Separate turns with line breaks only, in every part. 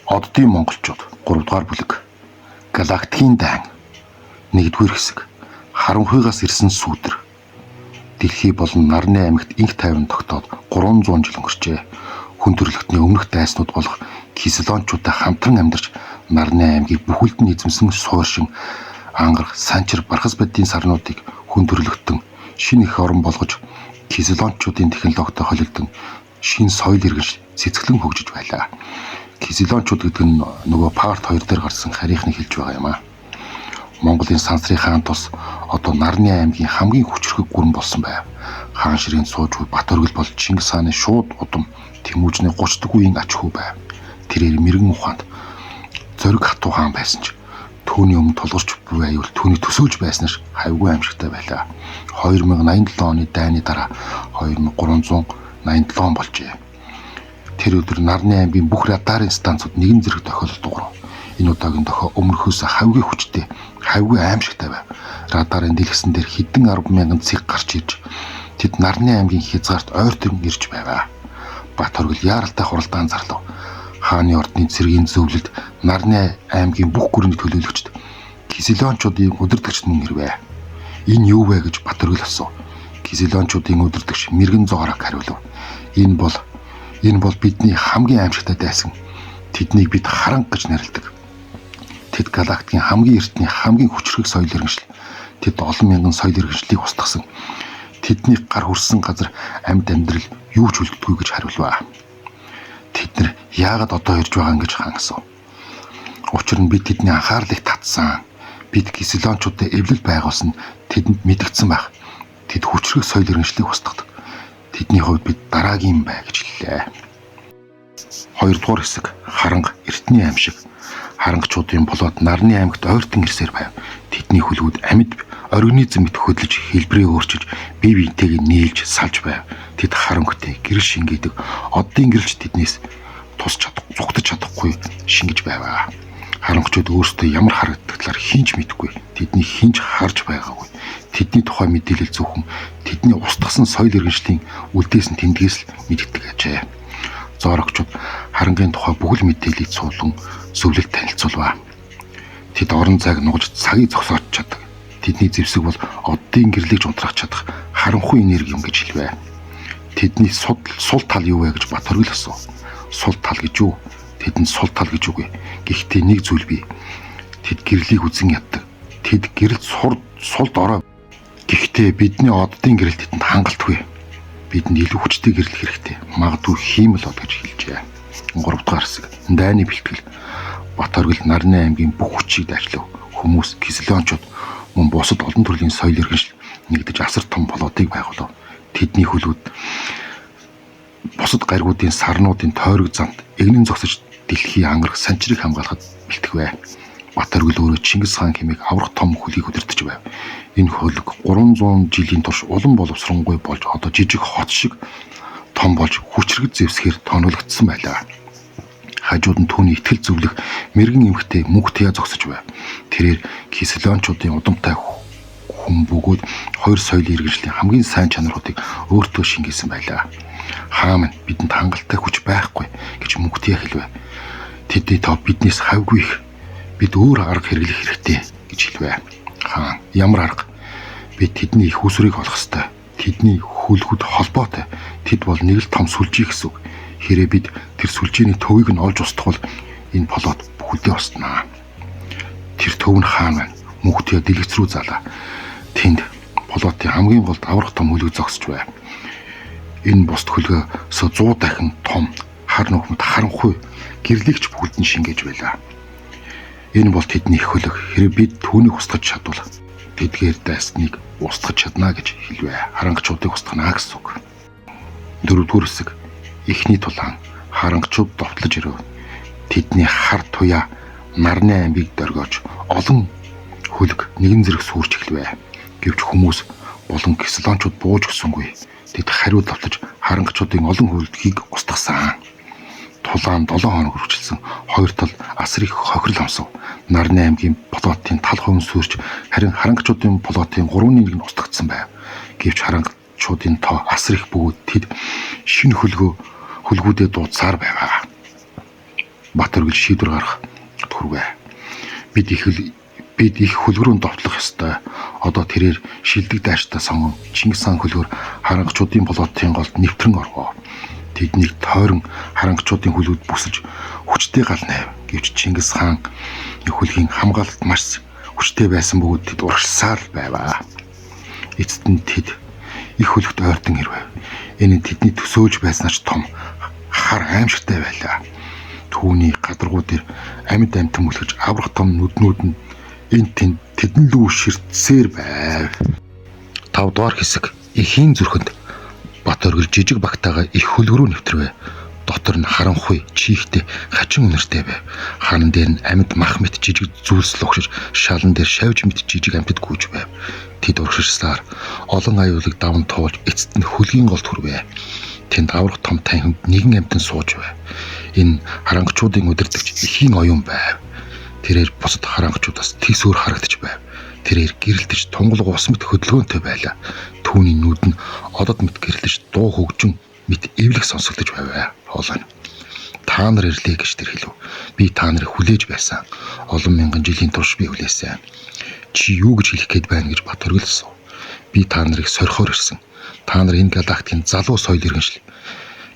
Оддын монголчууд 3 дугаар бүлэг. Галактикийн дайн 1-р хэсэг. Харанхуйгаас ирсэн сүүдэр. Дэлхий болон нарны аймагт инх тайван тогтоод 300 жил өнгөрчээ. Хүн төрөлхтний өмнөх дайснууд болох киселончуудаа хамтран амьдарч нарны аймгийг бүхэлд нь эзэмсэн сууршин ангарах санчир бархас байдгийн сарнуудыг хүн төрөлхтөн шинэ их орон болгож киселончуудын технологитой холилдсон шинэ соёл иргэншил цэцгэлэн хөгжиж байлаа. Киселончууд гэдэг нь нөгөө парт 2 дээр гарсан харийнхныг хэлж байгаа юм аа. Монголын сансрын хаан тус одоо нарны аймгийн хамгийн хүчрхэг гүрэн болсон байв. Хаан ширээн сууж буй Батөргөл бол Чингис хааны шууд удам Тэмүүжний 30 дэх үеийн аж ахуй байв. Тэрээр мэрэгэн ухаанд зориг хатуу хаан байсан ч түүний өмнө тулгарч буй аюул түүний төсөөлж байснаар хавьгүй аимшигтай байлаа. 2087 оны дайны дараа 2387 болжээ. Тэр өдөр нарны аймгийн бүх радарын станцууд нэгэн зэрэг тохиолдол дуурав. Энэ удаагийн дохио өмнөхөөс хавьгүй хүчтэй, хавьгүй аимшигтай байв. Радарын дэлгэсэн дээр хэдэн 10,000 цэг гарч ирж тэд нарны аймгийн хязгаарт ойртон ирж байваа. Батөргөл яаралтай хуралдаан зарлав. Хааны ордны цэргийн зөвлөлд нарны аймгийн бүх гүрний төлөөлөгчд киселончуудын удирдагчд мөн ирвэ. Энэ юу вэ гэж Батөргөл асуув. Киселончуудын удирдагч мэрэгэн зоорог хариулав. Энэ бол бидний хамгийн аимшигтай дайсан. Тэднийг бид харанга гэж нэрлэдэг. Тэд галактикийн хамгийн эртний хамгийн хүчрхэг соёл иргэншил. Тэд олон мянган соёл иргэншлийг устгасан. Тэдний гар хүрсэн газар амьд амьдрал юу ч үлддэггүй гэж хариулваа. Тэд нар яагаад одоо ирж байгаа ингэж хаан асуув. Учир нь бид тэдний анхаарлыг татсан. Бид киселончуудад эвлэл байгуулсан тэдэнд мэдгдсэн байх. Тэд хүчрхэг соёл иргэншлийг устгадаг. Тэдний хувьд бид дараагийн бай гэж хэллээ. 2-р хэсэг. Харанга эртний аимшиг. Харангачуудын болоод нарны аймагт ойртон ирсээр байв. Тэдний хөлгүүд амьд организм мэт хөдлөж хэлбэрээ өөрчилж бие биентэйг нийлж салж байв. Тэд харангуйтай гэрэл шингээдэг. Оддын гэрэлч тэднээс зугтаж чадахгүй шингэж байваа. Харангачууд өөрсдөө ямар харагддаг талаар хинч мэдэхгүй. Тэдний хинч харж байгаагүй. Тэдний тухай мэдээлэл зөвхөн тэдний устгасан соёл иргэншлийн үлдээсэн тэмдгээс л мэддэг ажээ. Зорогчууд харангийн тухай бүхэл мэдээллийг суулган зөвлөлд танилцуулваа. Тэд орон зайг нугаж цагийг зогсоож чаддаг. Тэдний зэвсэг бол оддын гэрлийг унтраах чадах харанхуй энерги юм гэж хэлвэ. Тэдний сул тал юу вэ гэж Батөргөл асуув. Сул тал гэж юу? Тэдэнд сул тал гэж үгүй. Гэхдээ нэг зүйл бий. Тэд гэрлийг үзэн яддаг. Тэд гэрэлд сулд ороо. Гэхдээ бидний оддын гэрэл тэдэнд хангалтгүй. Бидэнд илүү хүчтэй гэрлэх хэрэгтэй. Магадгүй хиймэл бол гэж хэлжээ. 3-р хэсэг. Дайны бэлтгэл. Батөргөл нарны аймгийн бүх хүчийг дайчлав. Хүмүүс, киселончууд мөн бусад олон төрлийн соёл иргэншил нэгдэж асар том болоодыг байгуулав. Тэдний хөлүүд бусад гаригуудын сарнуудын тойрог замд эгнэн зогсож дэлхий ангарах санчрыг хамгаалахад бэлтгэвэ. Батөргөл өөрөө Чингис хаан хэмээх аврах том хөлийг удирдах байв. Энэ хөлөг 300 жилийн турш улам боловсронгуй болж одоо жижиг хот шиг том болж хүчрэг зэвсгээр тоноологдсон байлаа. Хажууд нь түүний итгэл зөвлөх мэрэгэн эмхтэй мөнх тяа зогсож байв. Тэрээр киселончуудын удамтай хүн бөгөөд хоёр соёлын иргэншлийн хамгийн сайн чанаруудыг өөртөө шингээсэн байлаа. Хаан минь бидэнд хангалттай хүч байхгүй гэж мөнх тяа хэлвэ. Тэдний тоо биднээс хавьгүй их. Бид өөр арга хэрэглэх хэрэгтэй гэж хэлвэ. Хаан ямар арга? Бид тэдний их усрыг олох ёстой. Тэдний хөлгүүд холбоотой. Тэд бол нэг л том сүлжээ гэсэн үг. Хэрэг бид тэр сүлжээний төвийг нь олж устгавал энэ болоод бүхэлдээ устнаа. Тэр төв нь хаан байна. Мөнхтөө дэлгэц рүү залаа. Тэнд болоотын хамгийн голд аврах том хөлөг зогсож байв. Энэ бусд хөлгөөсөө 100 дахин том хар нүхмэд харанхуй гэрлэгч бүхэлд нь шингээж байлаа. Энэ бол тэдний хөлөг. Хэрэг бид түүнийг устгаж чадвал тэдгээр дайсныг устгаж чадна гэж хэлвэ. Харангачуудыг устгана гэсэн үг. 4-р хэсэг. Эхний тулаан. Харангачууд довтлож ирв. Тэдний хар туяа нарны аймгийг дөргиож олон хөлөг нэгэн зэрэг сүрч эхлэвэ. Гэвч хүмүүс болон киселончууд бууж өгсөнгүй. Тэд хариу давтаж харангачуудын олон хөлдгийг устгасан. Тулаан 7 хоног үргэлжилсэн. 2 тал асар их хохирол амсав. Нарны аймгийн болоотын тал хувин сүрч харин харангачуудын болоотын 3-1 нь устгагдсан байв. Гэвч харангачуудын тоо асар их бөгөөд тэд шинэ хөлгүүдээ дуудсаар байваа. Бат оргил шийдвэр гаргах хүрвэ. Бид их хөлгөрөнд довтлох ёстой. Одоо тэрээр шилдэг дайртай сонгон Чингис хаан хөлгөр харангачуудын болоотын голд нэвтрэн орвоо. Тэднийг тойрон харангачуудын хөлгөд бүсэж хүчтэй гал найв. Гэвч Чингис хаан хөлгийн хамгаалалт маш хүчтэй байсан бөгөөд тэд урагшсаар байваа. Эцэст нь тэд их хөлгөт ойртон ирвэ. Энэ нь тэдний төсөөлж байснаач том хар аимшигтай байлаа. Түүний гадаргуу дээр амьд амтан мөлгөж аврах том нүднүүд нь энэ тэдэн лүү ширтсээр байв. 5 дугаар хэсэг. Эхийн зүрхэнд бат оргил жижиг багтаага их хөлгөрөө нэвтрвэ. Дотор нь харанхуй чихтэй хачин үнэртэй байв. Хаан дээр нь амьд мах мэт жижиг зүйлс логшиж шалан дээр шавж мэт жижиг амьтад гүйж байв. Тэд урагшсаар олон аюулыг даван туулж эцэст нь хөлгийн голд хүрвэ. Тэнд аврах том танхимд нэгэн амьтан сууж байв. Энэ харангачуудын удирдагч эхийн оюун байв. Тэрээр бусад харангачуудаас тис өөр харагдаж байв. Тэрээр гэрэлтэж тунгалаг ус мэт хөдөлгөөнтэй байлаа. Түүний нүд нь одод мэт гэрэлтэж дуу хөгжин мэт эвлэг сонсогдож байв. Хоолой. Та нар ирлээ гэж тэр хэлв. Би та нарыг хүлээж байсан. Олон мянган жилийн турш би хүлээсэн. Чи юу гэж хэлэх гээд байна гэж бат оргилсон. Би та нарыг сорихоор ирсэн. Та нар энэ галактикийн залуу соёл иргэншил.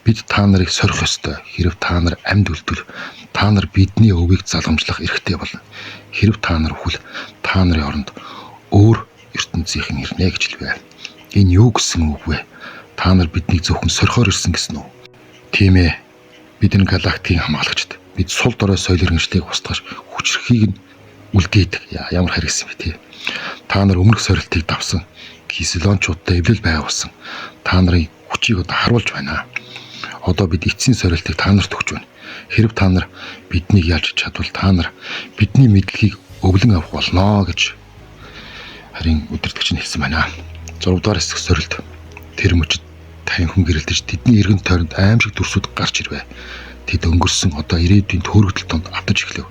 Бид та нарыг сорих ёстой. Хэрв та нар амьд үлдвэл та нар бидний өвийг заламжлах эрхтэй болно. Хэрв та нар хүл та нарын оронд өөр ертөнцийн ирнэ гэж хэлвэ. Энэ юу гэсэн үг вэ? Та нар биднийг зөвхөн сорихоор ирсэн гэсэн үү? Тийм ээ. Бид энэ галактикийн хамгаалагчд. Бид сул дорой соёл иргэншлийг устгаж хүчрхийг нь үлдээдэг. Ямар харгасан бэ тий. Та нар өмнөх сорилтыг давсан. Киселончуудтай эвлэл байгуулсан. Та нарын хүчийг одоо харуулж байна. Одоо бид эцсийн сорилтыг та нарт өгч байна. Хэрв та нар биднийг ялж чадвал та нар бидний мэдлэгийг өвлөн авах болно гэж харин удирдагч нь хэлсэн байна. 6 дугаар хэсэг сорилт. Тэр мөчд танхим гэрэлдэж тэдний эргэн тойронд аимшиг дүрсүүд гарч ирвэ. Тэд өнгөрсөн одоо ирээдүйн төөрөгдөл донд автаж эхлэв.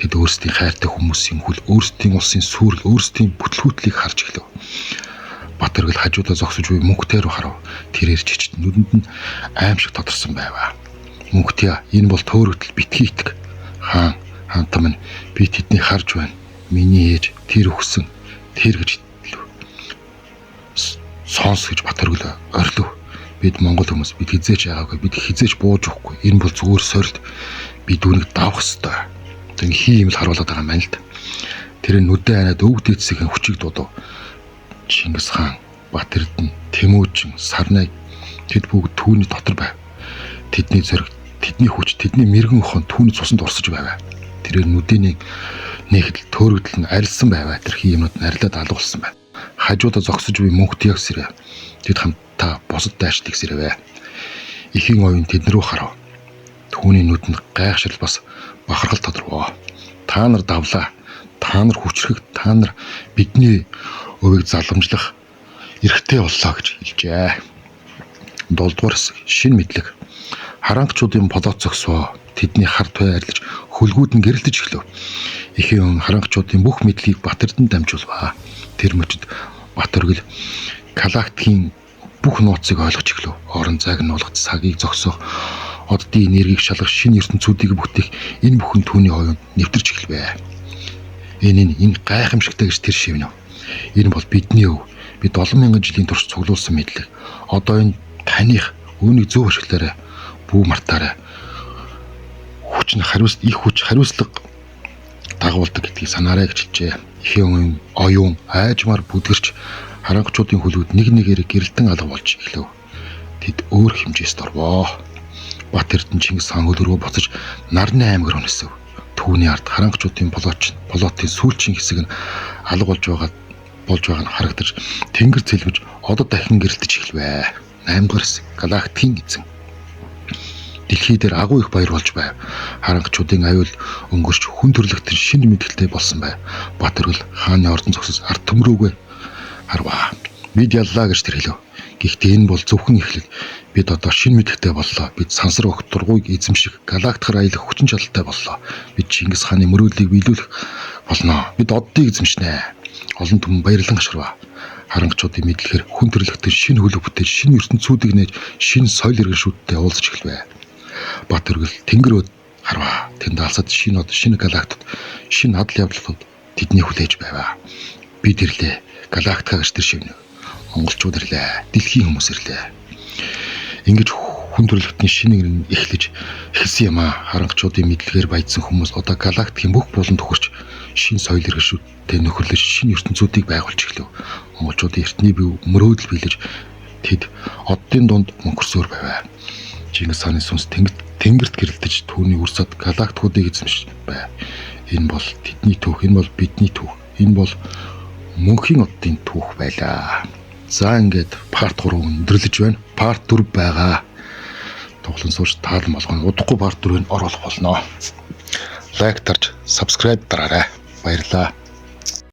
Тэд өөрсдийн хайртай хүмүүсийн хүл, өөрсдийн улсын сүрэл, өөрсдийн бүтлгүүтлийг харж эхлэв. Бат оргил хажуудаа зогсож буй мөнхтэй рүү харав. Тэрээр чичт нүдэнд нь аимшиг тодорсон байваа. Мөнхтэй энэ бол төөрөгдөл битгий итг. Хаан хантам нь би тэднийг харж байна. Миний ээж тэр өгсөн тэр гэж хэлв. Сонс гэж бат оргил орилов. Бид монгол хүмүүс бид хизээч яагаагүй, бид хизээч бууж өгөхгүй. Энэ бол зүгээр сорилт. Бид үүнийг давах ёстой. Тэг хий юм л харуулдаг байгаа юм байна л да. Тэр нүдэн анаад өвд эцсийн хүчийг дуудав. Чингис хаан, Бат Эрдэнэ, Тэмүүжин, Сарнай тэд бүгд түүний дотор байв. Тэдний зориг, тэдний хүч, тэдний мэрэгэн хон түүний цуснд урсаж байв. Тэрээр нүдэний нэгдэл төөрөгдөл нь арилсан байв. Тэрхий юмнууд нь арилаад алгуулсан байна. Хажуудаа зогсож буй мөнхт яг сэрэ. Тэд хамтдаа босод дайрчдаг сэрвэ. Эхийн оюун тэднэрүү харав. Түүний нүдэнд гайхшрал бас бахархал тодорвоо. Та нар давлаа. Та нар хүчрэх, та нар бидний өвийг заламжлах эрхтэй боллоо гэж хэлжээ. 7 дугаар шин мэдлэг. Харангачуудын болоод зогсвоо. Тэдний хар туй арилж хөлгүүд нь гэрэлтэж эхлэв. Эхийн харангачуудын бүх мэдлэгийг Бат Эрдэнэ дамжуулваа. Тэр мөчид Бат оргил галактикийн бүх нууцыг ойлгож эхлэв. Орон зайг нь уулгах, цагийг зогсоох, оддын энергийг шалгах, шинэ ертөнцүүдийг бүтээх энэ бүхэн түүний оюунд нэвтэрч эхэлвэ. Энэ гайхамшигтай гэж тэр шивнэв. Энэ бол бидний өв. Бид 7000 жилийн турш цуглуулсан мэдлэг. Одоо энэ таних үүнийг зөв ашиглаарай. Бүү мартаарай. Хүч нь их хүч хариуцлага дагуулдаг гэдгийг санаарай гэж хэлжээ. Эхийн оюун айжмаар бүдгэрч харангачуудын хөлгүүд нэг нэгээр гэрэлтэн алга болж эхлэв. Тэд өөр хэмжээст орвоо. Бат Эрдэнэ Чингис хаан хөлрөө буцаж Нарны аймаг руу нисв. Түүний ард харангачуудын болоотын сүүлчийн хэсэг нь алга болж байгаа нь харагдаж тэнгэр цэлмэж одод дахин гэрэлтэж эхэлвэ. 8 дугаар хэсэг галактикийн эзэн. Дэлхий дээр агуу их баяр болж байв. Харангачуудын аюул өнгөрч хүн төрлөختөн шинэ мэдлэлтэй болсон байв. Бат оргил хааны ордон зогсож ард төмрөөгөө харваа. Бид яллаа гэж тэр хэлв. Гэхдээ энэ бол зөвхөн эхлэл. Бид одоо шинэ мэдлэгтэй боллоо. Бид сансар огт дургуйг эзэмших, галактикаар аялах хүчин чадалтай боллоо. Бид Чингис хааны мөрөөдлийг биелүүлэх болно. Бид оддыг эзэмшнэ. Олон түмэн баярлан ашгарваа. Харангачуудын мэдлэгээр хүн төрлөختөн шинэ хөлөг бүтээж, шинэ ертөнцүүдийг нээж, шинэ соёл иргэншүүдтэй уулзаж эхэлвэ. Бат оргил тэнгэр Харваа. Тэнд алсад шинэ галактикууд, шинэ адал явдлууд тэдний хүлээж байваа. Бид ирлээ. Галактика гэж тэр шивнэ. Монголчууд ирлээ. Дэлхийн хүмүүс ирлээ. Ингэж хүн төрөлхтний шинэ нэр эхэлсэн юм аа. Харанхчуудын мэдлэгээр баяжсан хүмүүс одоо галактикийн бүх буланд төхөрч шинэ соёл иргэшүүдтэй нөхөрлөж шинэ ертөнцүүдийг байгуулж эхлэв. Монголчуудын эртний бие мөрөөдөл биелэж тэд оддын дунд мөнхөрсөөр байваа. Чингис хааны сүнс тэнгэрт гэрэлтэж түүний үрсад галактикуудыг эзэмшиж байв. Энэ бол тэдний түүх, энэ бол бидний түүх. Энэ бол мөнхийн оддын түүх байлаа. За ингээд парт 3 өндөрлөж байна. Парт 4 байгаа. Тоглон сууж таалан болгоно. Удахгүй парт 4-ийг оруулах болно. Лайк тарж, subscribe дараарай. Баярлалаа.